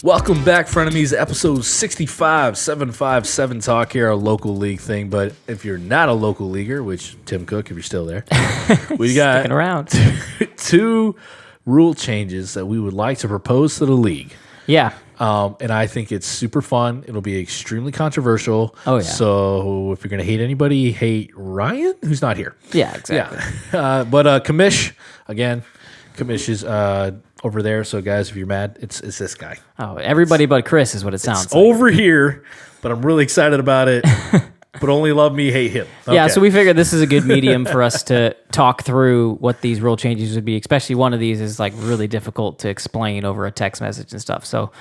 Welcome back, frenemies. Episode 65, 757 Talk here, our local league thing. But if you're not a local leaguer, which Tim Cook, if you're still there, we got Sticking around. two rule changes that we would like to propose to the league. Yeah. And I think it's super fun. It'll be extremely controversial. Oh, yeah. So if you're going to hate anybody, hate Ryan, who's not here. Yeah, exactly. Yeah. But Kamish, again, Kamish is over there. So, guys, if you're mad, it's this guy. Oh, everybody but Chris is what it sounds It's like. over here, but I'm really excited about it. But only love me, hate him. Yeah, Okay. so we figured this is a good medium for us to talk through what these rule changes would be, especially one of these is like really difficult to explain over a text message and stuff. So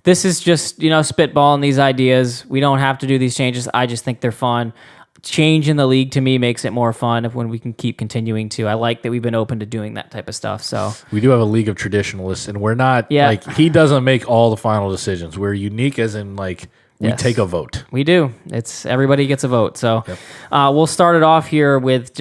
this is just, spitballing these ideas. We don't have to do these changes. I just think they're fun. Change in the league to me makes it more fun when we can keep continuing to. I like that we've been open to doing that type of stuff. So We do have a league of traditionalists, and we're not, Yeah. he doesn't make all the final decisions. We're unique as in, we Yes. take a vote. we do. It's everybody gets a vote. So we'll start it off here with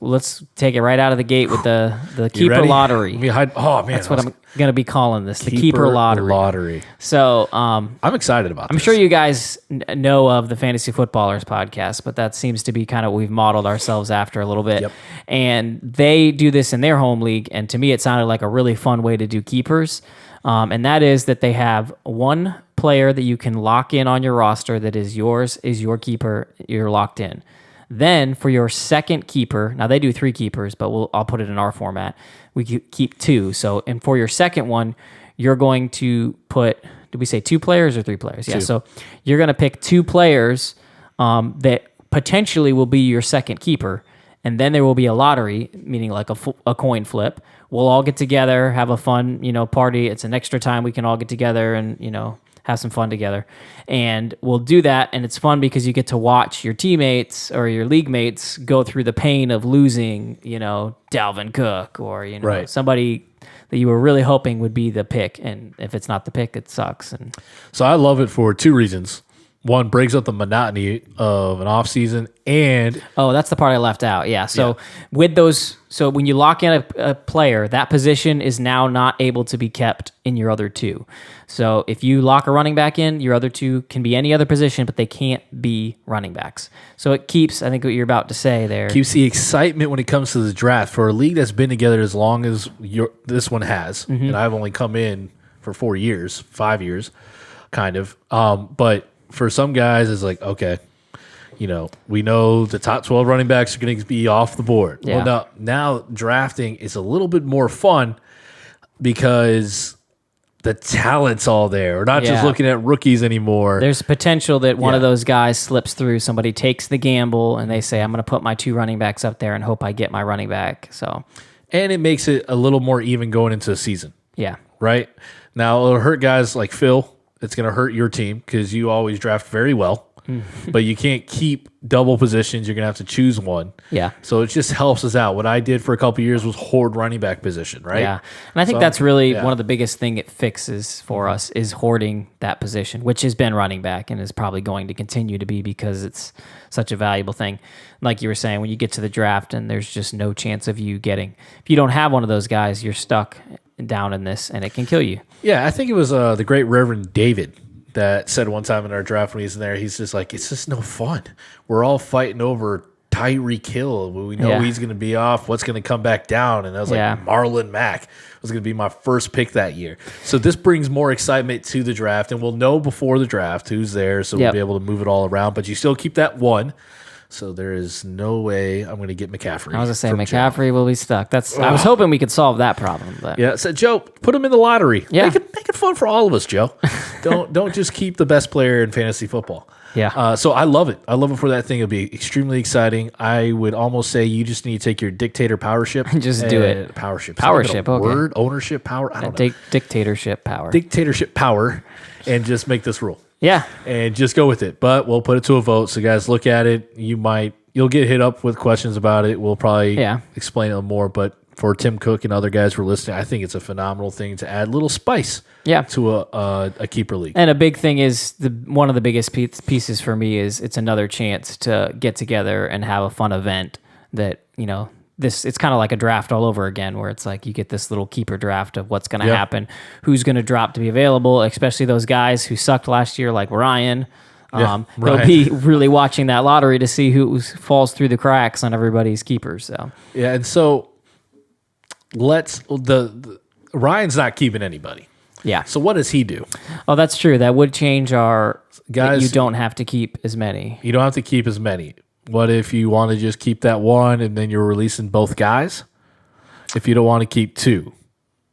let's take it right out of the gate with the You keeper ready? lottery. Oh, man. That's what I'm going to be calling this, the keeper lottery. So I'm excited about I'm this. sure you guys know of the Fantasy Footballers podcast, but that seems to be kind of what we've modeled ourselves after a little bit. Yep. And they do this in their home league, and to me it sounded like a really fun way to do keepers. And that is that they have one player that you can lock in on your roster that is yours, is your keeper, you're locked in. Then for your second keeper, now they do 3 keepers, but I'll put it in our format. We keep 2. So, and for your second one, you're going to put, did we say 2 players or 3 players? Yeah. 2. So you're going to pick 2 players that potentially will be your second keeper. And then there will be a lottery, meaning like a coin flip. We'll all get together, have a fun, party. It's an extra time we can all get together and, have some fun together. And we'll do that. And it's fun because you get to watch your teammates or your league mates go through the pain of losing, Dalvin Cook or, Right. somebody that you were really hoping would be the pick. And if it's not the pick, it sucks. And So I love it for 2 reasons. One, breaks up the monotony of an off season, and oh, that's the part I left out. Yeah. So with those, so when you lock in a player, that position is now not able to be kept in your other 2. So if you lock a running back in, your other 2 can be any other position, but they can't be running backs. So it keeps, I think what you're about to say there. keeps the excitement when it comes to the draft for a league that's been together as long as this one has. And I've only come in for 4 years, 5 years, kind of. But for some guys, it's like, okay, we know the top 12 running backs are going to be off the board. Yeah. Well, now drafting is a little bit more fun because the talent's all there. We're not just Yeah. looking at rookies anymore. There's potential that one of Yeah. those guys slips through. Somebody takes the gamble and they say, I'm going to put my 2 running backs up there and hope I get my running back. So, And it makes it a little more even going into the season. yeah. Right? Now, it'll hurt guys like Phil. It's going to hurt your team because you always draft very well, but you can't keep double positions. You're going to have to choose one. Yeah. So it just helps us out. What I did for a couple of years was hoard running back position, right? Yeah. And I think So, that's really yeah. one of the biggest thing it fixes for us is hoarding that position, which has been running back and is probably going to continue to be because it's such a valuable thing. Like you were saying, when you get to the draft and there's just no chance of you getting, if you don't have one of those guys, you're stuck down in this and it can kill you. Yeah, I think it was the great Reverend David that said one time in our draft when he's in there, he's just like, it's just no fun. We're all fighting over Tyreek Hill. We know he's going to be off. What's going to come back down? And I was like, Marlon Mack was going to be my first pick that year. So this brings more excitement to the draft, and we'll know before the draft who's there, so we'll be able to move it all around. But you still keep that one. So there is no way I'm going to get McCaffrey. I was going to say from McCaffrey will be stuck. I was hoping we could solve that problem. But Joe. Yeah, so Joe, put him in the lottery. Yeah. Make it fun for all of us, Joe. Don't just keep the best player in fantasy football. Yeah. So I love it. I love it for that thing. It'll be extremely exciting. I would almost say you just need to take your dictator powership. Just do it. Powership. Powership, okay. Word, ownership, power. I don't know. Dictatorship power. Dictatorship power, and just make this rule. Yeah. And just go with it. But we'll put it to a vote. So guys, look at it. You'll get hit up with questions about it. We'll probably explain it more. But for Tim Cook and other guys who are listening, I think it's a phenomenal thing to add a little spice to a keeper league. And a big thing is one of the biggest pieces for me is it's another chance to get together and have a fun event that, this, it's kind of like a draft all over again, where it's like you get this little keeper draft of what's going to happen, who's going to drop to be available, especially those guys who sucked last year, like Ryan. They'll be really watching that lottery to see who falls through the cracks on everybody's keepers. So yeah, and so Ryan's not keeping anybody. yeah. So what does he do? Oh, that's true. That would change our Guys, you don't have to keep as many. You don't have to keep as many. What if you want to just keep that one and then you're releasing both guys? If you don't want to keep two.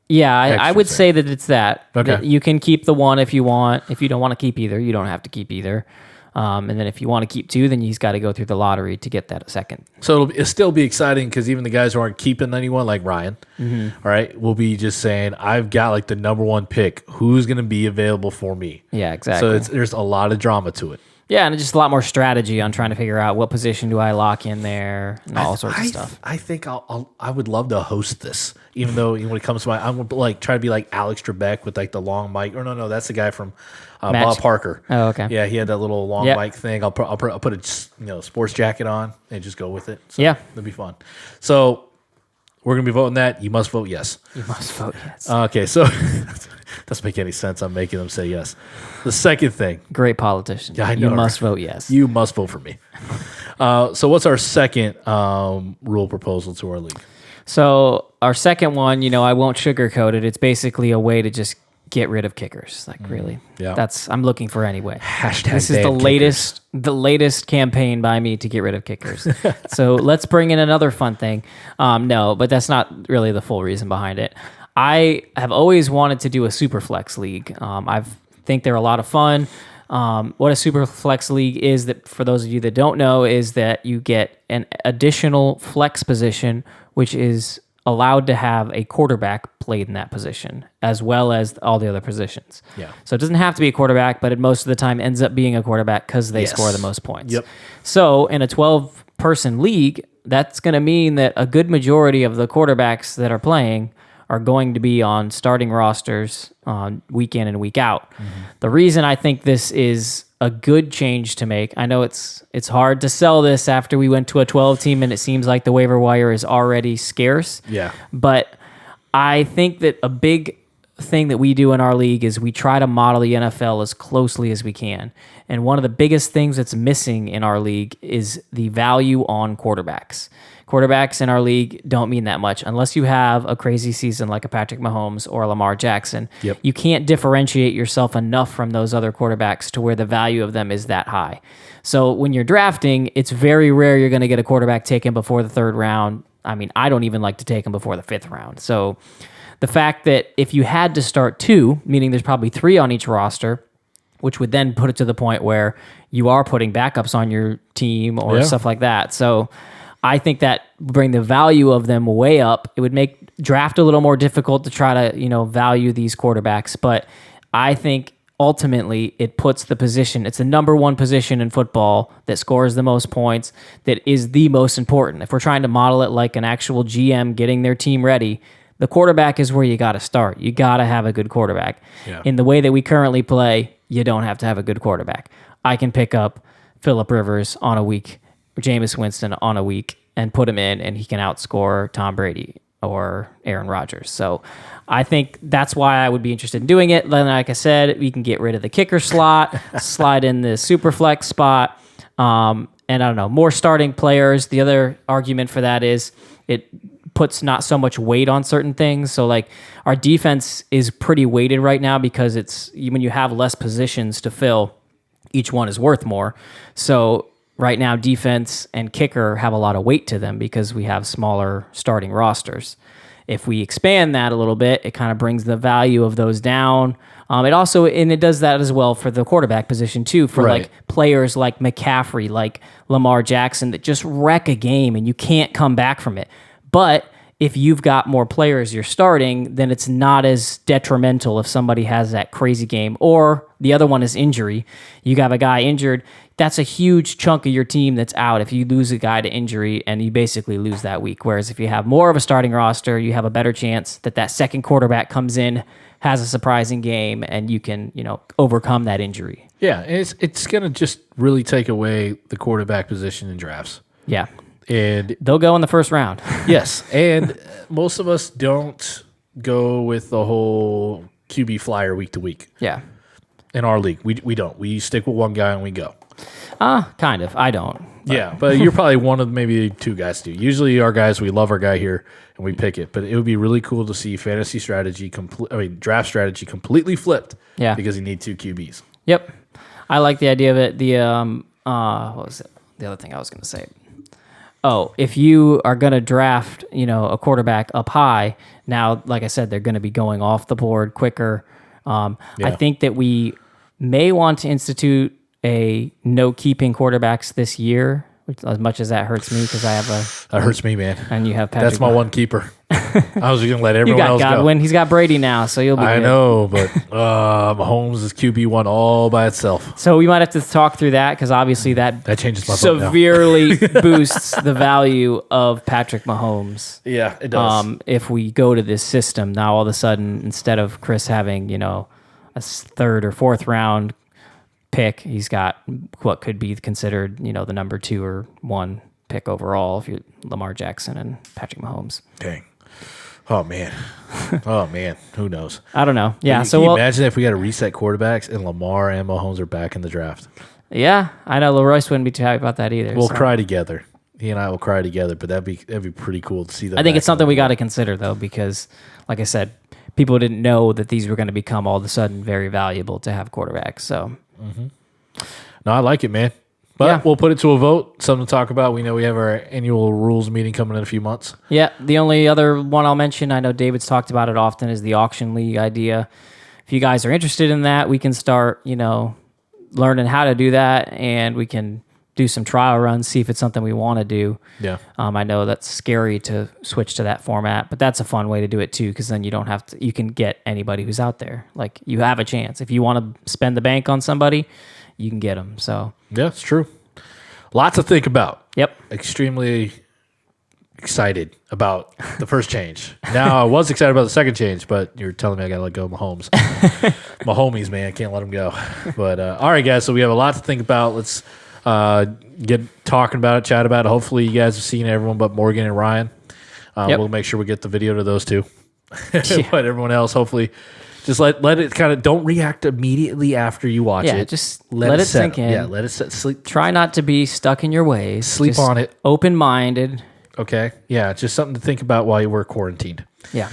Yeah, I would say that it's that. Okay. That you can keep the one if you want. If you don't want to keep either, you don't have to keep either. And then if you want to keep two, then you've got to go through the lottery to get that second. So it'll still be exciting because even the guys who aren't keeping anyone, like Ryan, all right, will be just saying, I've got like the number one pick. Who's going to be available for me? Yeah, exactly. So there's a lot of drama to it. Yeah, and just a lot more strategy on trying to figure out what position do I lock in there and all sorts of stuff. I think I would love to host this, even though when it comes to I'm gonna like try to be like Alex Trebek with like the long mic. Or no, that's the guy from Bob Parker. Oh, okay. Yeah, he had that little long mic thing. I'll put a sports jacket on and just go with it. So yeah, that'd be fun. So we're gonna be voting that. You must vote yes. You must vote yes. Okay, so doesn't make any sense. I'm making them say yes. The second thing. Great politician. Yeah, I know. You must vote yes. You must vote for me. So what's our second rule proposal to our league? So our second one, I won't sugarcoat it. It's basically a way to just get rid of kickers. Like really, that's I'm looking for anyway. Hashtag this is the latest campaign by me to get rid of kickers. So let's bring in another fun thing. No, but that's not really the full reason behind it. I have always wanted to do a Superflex league. I think they're a lot of fun. What a Superflex league is, that for those of you that don't know, is that you get an additional flex position, which is allowed to have a quarterback played in that position, as well as all the other positions. Yeah. So it doesn't have to be a quarterback, but it most of the time ends up being a quarterback because they score the most points. Yep. So in a 12-person league, that's going to mean that a good majority of the quarterbacks that are playing are going to be on starting rosters on week in and week out. Mm-hmm. The reason I think this is a good change to make, I know it's hard to sell this after we went to a 12-team and it seems like the waiver wire is already scarce. Yeah. But I think that a big thing that we do in our league is we try to model the NFL as closely as we can. And one of the biggest things that's missing in our league is the value on quarterbacks. Quarterbacks in our league don't mean that much unless you have a crazy season like a Patrick Mahomes or a Lamar Jackson. Yep. You can't differentiate yourself enough from those other quarterbacks to where the value of them is that high. So when you're drafting, it's very rare you're going to get a quarterback taken before the third round. I mean, I don't even like to take them before the fifth round. So the fact that if you had to start two, meaning there's probably three on each roster, which would then put it to the point where you are putting backups on your team or stuff like that. So I think that bring the value of them way up. It would make draft a little more difficult to try to, value these quarterbacks. But I think ultimately it puts the position, it's the number one position in football that scores the most points, that is the most important. If we're trying to model it like an actual GM getting their team ready, the quarterback is where you got to start. You got to have a good quarterback. Yeah. In the way that we currently play, you don't have to have a good quarterback. I can pick up Phillip Rivers on a week, Jameis Winston on a week, and put him in, and he can outscore Tom Brady or Aaron Rodgers. So I think that's why I would be interested in doing it. Like I said, we can get rid of the kicker slot, slide in the super flex spot, and I don't know, more starting players. The other argument for that is it puts not so much weight on certain things. So like our defense is pretty weighted right now because it's when you have less positions to fill, each one is worth more. So right now, defense and kicker have a lot of weight to them because we have smaller starting rosters. If we expand that a little bit, it kind of brings the value of those down. It does that as well for the quarterback position too, for like players like McCaffrey, like Lamar Jackson that just wreck a game and you can't come back from it. But if you've got more players you're starting, then it's not as detrimental if somebody has that crazy game. Or the other one is injury. You got a guy injured. That's a huge chunk of your team that's out if you lose a guy to injury and you basically lose that week. Whereas if you have more of a starting roster, you have a better chance that second quarterback comes in, has a surprising game, and you can, overcome that injury. Yeah, and it's going to just really take away the quarterback position in drafts. Yeah. And They'll go in the first round. yes, and most of us don't go with the whole QB flyer week to week. Yeah. In our league, we don't. We stick with one guy and we go. Kind of. I don't. Yeah, but you're probably one of maybe two guys do. Usually our guys, we love our guy here and we pick it. But it would be really cool to see draft strategy completely flipped. Yeah. Because you need two QBs. Yep. I like the idea of it. What was it? The other thing I was going to say. Oh, if you are going to draft, a quarterback up high, now, like I said, they're going to be going off the board quicker. I think that we may want to institute a no keeping quarterbacks this year, which, as much as that hurts me because I have that hurts me, man. And you have Patrick. That's my one keeper. I was going to let everyone else go. You got Godwin. He's got Brady now, so you'll be good. I know, but Mahomes is QB1 all by itself. So we might have to talk through that because obviously that changes my vote now. Severely boosts the value of Patrick Mahomes. Yeah, it does. If we go to this system, now all of a sudden, instead of Chris having, a third or fourth round pick, he's got what could be considered, the number 2 or 1 pick overall if you're Lamar Jackson and Patrick Mahomes. Dang. Oh, man. Who knows? I don't know. Yeah. Can you imagine if we got to reset quarterbacks and Lamar and Mahomes are back in the draft? Yeah. I know Leroyce wouldn't be too happy about that either. We'll cry together. He and I will cry together, but that'd be pretty cool to see that. I think it's something we got to consider, though, because, like I said, people didn't know that these were going to become all of a sudden very valuable to have quarterbacks. So, No, I like it, man. But we'll put it to a vote. Something to talk about. We know we have our annual rules meeting coming in a few months. Yeah. The only other one I'll mention, I know David's talked about it often, is the auction league idea. If you guys are interested in that, we can start, learning how to do that, and we can do some trial runs, see if it's something we want to do. Yeah. I know that's scary to switch to that format, but that's a fun way to do it too, because then you don't have to, you can get anybody who's out there. Like, you have a chance. If you want to spend the bank on somebody, you can get them. So yeah, it's true. Lots to think about. Yep. Extremely excited about the first change. Now I was excited about the second change, but you're telling me I got to let go of Mahomes. My homies, man, I can't let them go. But all right, guys. So we have a lot to think about. Let's get talking about it, chat about it. Hopefully you guys have seen everyone but Morgan and Ryan. We'll make sure we get the video to those two. But everyone else, hopefully, just let it kind of, don't react immediately after you watch it. Yeah, just let it sink in. Yeah, let it sleep. Try not to be stuck in your ways. Sleep Just on it. Open-minded. Okay. Yeah, just something to think about while you were quarantined. Yeah.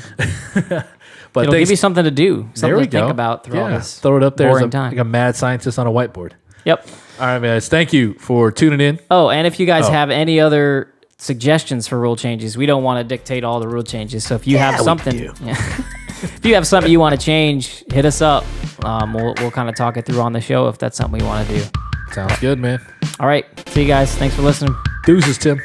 But It'll give you something to do. Something there we to go. think about through all this Throw it up there boring as time. like a mad scientist on a whiteboard. Yep. All right, guys. Thank you for tuning in. Oh, and if you guys have any other suggestions for rule changes, we don't want to dictate all the rule changes. So if you have something, if you have something you want to change, hit us up. We'll kind of talk it through on the show if that's something we want to do. Sounds good, man. All right. See you guys. Thanks for listening. Deuces, Tim.